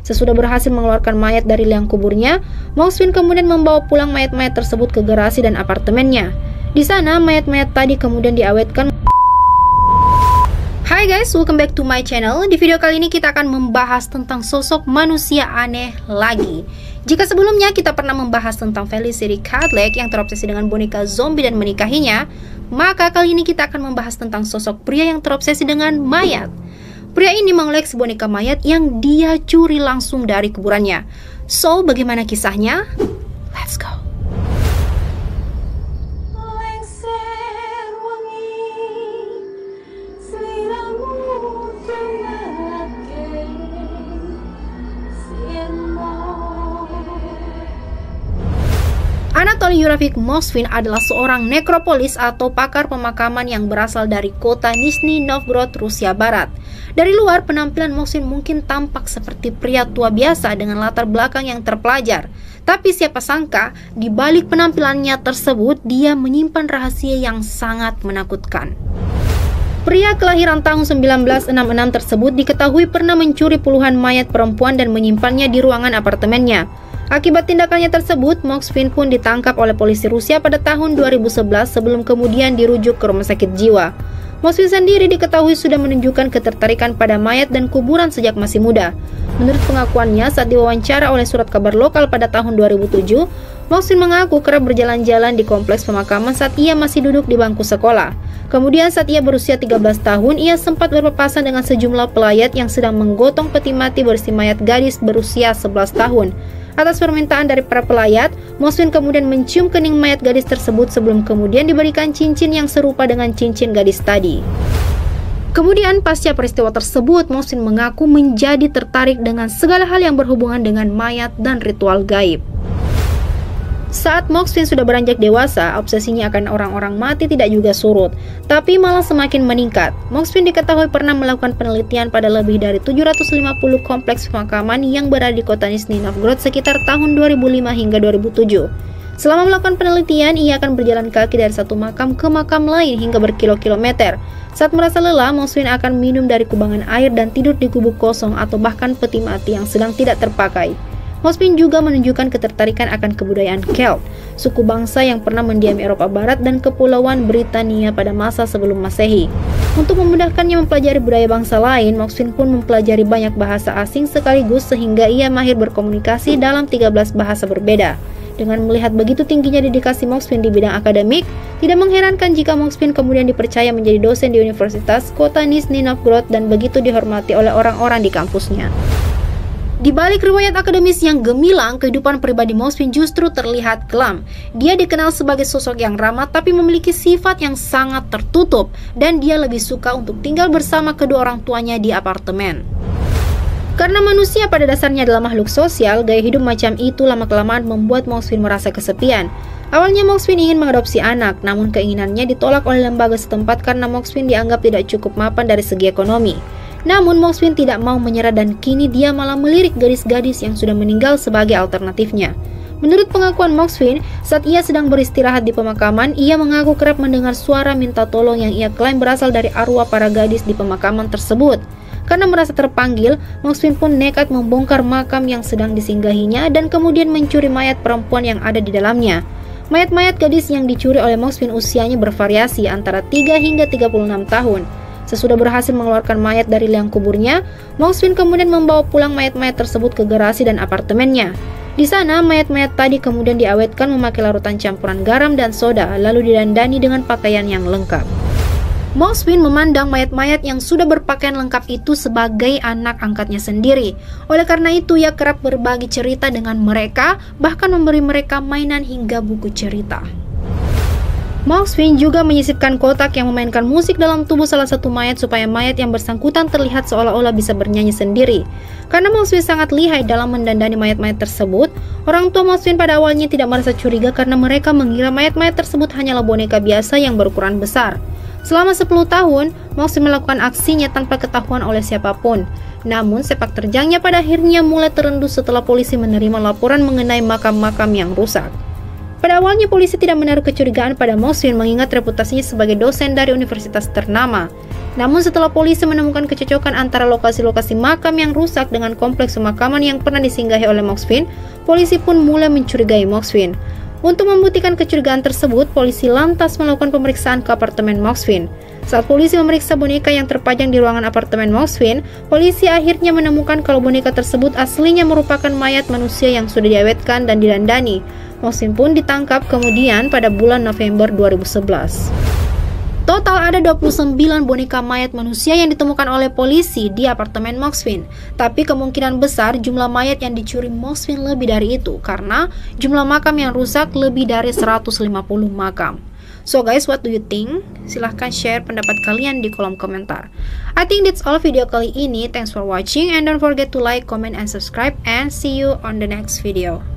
Sesudah berhasil mengeluarkan mayat dari liang kuburnya, Moxfin kemudian membawa pulang mayat-mayat tersebut ke garasi dan apartemennya. Di sana, mayat-mayat tadi kemudian diawetkan. Hai guys, welcome back to my channel. Di video kali ini kita akan membahas tentang sosok manusia aneh lagi. Jika sebelumnya kita pernah membahas tentang Felicity Cadleck yang terobsesi dengan boneka zombie dan menikahinya, maka kali ini kita akan membahas tentang sosok pria yang terobsesi dengan mayat. Pria ini mengoleksi boneka mayat yang dia curi langsung dari kuburannya. So, bagaimana kisahnya? Let's go! Anatoly Yuravich Moxfin adalah seorang nekropolis atau pakar pemakaman yang berasal dari kota Nizhny Novgorod, Rusia Barat. Dari luar, penampilan Moxfin mungkin tampak seperti pria tua biasa dengan latar belakang yang terpelajar. Tapi siapa sangka, di balik penampilannya tersebut, dia menyimpan rahasia yang sangat menakutkan. Pria kelahiran tahun 1966 tersebut diketahui pernah mencuri puluhan mayat perempuan dan menyimpannya di ruangan apartemennya. Akibat tindakannya tersebut, Moxfin pun ditangkap oleh polisi Rusia pada tahun 2011 sebelum kemudian dirujuk ke rumah sakit jiwa. Moxfin sendiri diketahui sudah menunjukkan ketertarikan pada mayat dan kuburan sejak masih muda. Menurut pengakuannya saat diwawancara oleh surat kabar lokal pada tahun 2007, Moxfin mengaku kerap berjalan-jalan di kompleks pemakaman saat ia masih duduk di bangku sekolah. Kemudian saat ia berusia 13 tahun, ia sempat berpapasan dengan sejumlah pelayat yang sedang menggotong peti mati berisi mayat gadis berusia 11 tahun. Atas permintaan dari para pelayat, Moxfin kemudian mencium kening mayat gadis tersebut sebelum kemudian diberikan cincin yang serupa dengan cincin gadis tadi. Kemudian pasca peristiwa tersebut, Moxfin mengaku menjadi tertarik dengan segala hal yang berhubungan dengan mayat dan ritual gaib. Saat Moxfin sudah beranjak dewasa, obsesinya akan orang-orang mati tidak juga surut, tapi malah semakin meningkat. Moxfin diketahui pernah melakukan penelitian pada lebih dari 750 kompleks pemakaman yang berada di kota Nizhny Novgorod sekitar tahun 2005 hingga 2007. Selama melakukan penelitian, ia akan berjalan kaki dari satu makam ke makam lain hingga berkilo-kilometer. Saat merasa lelah, Moxfin akan minum dari kubangan air dan tidur di gubuk kosong atau bahkan peti mati yang sedang tidak terpakai. Moxfin juga menunjukkan ketertarikan akan kebudayaan Celt, suku bangsa yang pernah mendiami Eropa Barat dan Kepulauan Britania pada masa sebelum Masehi. Untuk memudahkannya mempelajari budaya bangsa lain, Moxfin pun mempelajari banyak bahasa asing sekaligus sehingga ia mahir berkomunikasi dalam 13 bahasa berbeda. Dengan melihat begitu tingginya dedikasi Moxfin di bidang akademik, tidak mengherankan jika Moxfin kemudian dipercaya menjadi dosen di Universitas Kota Nizhny Novgorod dan begitu dihormati oleh orang-orang di kampusnya. Di balik riwayat akademis yang gemilang, kehidupan pribadi Moxfin justru terlihat kelam. Dia dikenal sebagai sosok yang ramah tapi memiliki sifat yang sangat tertutup dan dia lebih suka untuk tinggal bersama kedua orang tuanya di apartemen. Karena manusia pada dasarnya adalah makhluk sosial, gaya hidup macam itu lama-kelamaan membuat Moxfin merasa kesepian. Awalnya Moxfin ingin mengadopsi anak, namun keinginannya ditolak oleh lembaga setempat karena Moxfin dianggap tidak cukup mapan dari segi ekonomi. Namun Moxfin tidak mau menyerah dan kini dia malah melirik gadis-gadis yang sudah meninggal sebagai alternatifnya. Menurut pengakuan Moxfin, saat ia sedang beristirahat di pemakaman, ia mengaku kerap mendengar suara minta tolong yang ia klaim berasal dari arwah para gadis di pemakaman tersebut. Karena merasa terpanggil, Moxfin pun nekat membongkar makam yang sedang disinggahinya dan kemudian mencuri mayat perempuan yang ada di dalamnya. Mayat-mayat gadis yang dicuri oleh Moxfin usianya bervariasi antara 3 hingga 36 tahun. Sesudah berhasil mengeluarkan mayat dari liang kuburnya, Moxfin kemudian membawa pulang mayat-mayat tersebut ke garasi dan apartemennya. Di sana, mayat-mayat tadi kemudian diawetkan memakai larutan campuran garam dan soda, lalu didandani dengan pakaian yang lengkap. Moxfin memandang mayat-mayat yang sudah berpakaian lengkap itu sebagai anak angkatnya sendiri. Oleh karena itu, ia kerap berbagi cerita dengan mereka, bahkan memberi mereka mainan hingga buku cerita. Moxfin juga menyisipkan kotak yang memainkan musik dalam tubuh salah satu mayat supaya mayat yang bersangkutan terlihat seolah-olah bisa bernyanyi sendiri. Karena Moxfin sangat lihai dalam mendandani mayat-mayat tersebut, orang tua Moxfin pada awalnya tidak merasa curiga karena mereka mengira mayat-mayat tersebut hanyalah boneka biasa yang berukuran besar. Selama 10 tahun, Moxfin melakukan aksinya tanpa ketahuan oleh siapapun. Namun sepak terjangnya pada akhirnya mulai terendus setelah polisi menerima laporan mengenai makam-makam yang rusak. Pada awalnya polisi tidak menaruh kecurigaan pada Moxfin mengingat reputasinya sebagai dosen dari universitas ternama. Namun setelah polisi menemukan kecocokan antara lokasi-lokasi makam yang rusak dengan kompleks pemakaman yang pernah disinggahi oleh Moxfin, polisi pun mulai mencurigai Moxfin. Untuk membuktikan kecurigaan tersebut, polisi lantas melakukan pemeriksaan ke apartemen Moxfin. Saat polisi memeriksa boneka yang terpajang di ruangan apartemen Moxfin, polisi akhirnya menemukan kalau boneka tersebut aslinya merupakan mayat manusia yang sudah diawetkan dan didandani. Moxfin pun ditangkap kemudian pada bulan November 2011. Total ada 29 boneka mayat manusia yang ditemukan oleh polisi di apartemen Moxfin. Tapi kemungkinan besar jumlah mayat yang dicuri Moxfin lebih dari itu karena jumlah makam yang rusak lebih dari 150 makam. So guys, what do you think? Silahkan share pendapat kalian di kolom komentar. I think that's all video kali ini. Thanks for watching and don't forget to like, comment, and subscribe, and see you on the next video.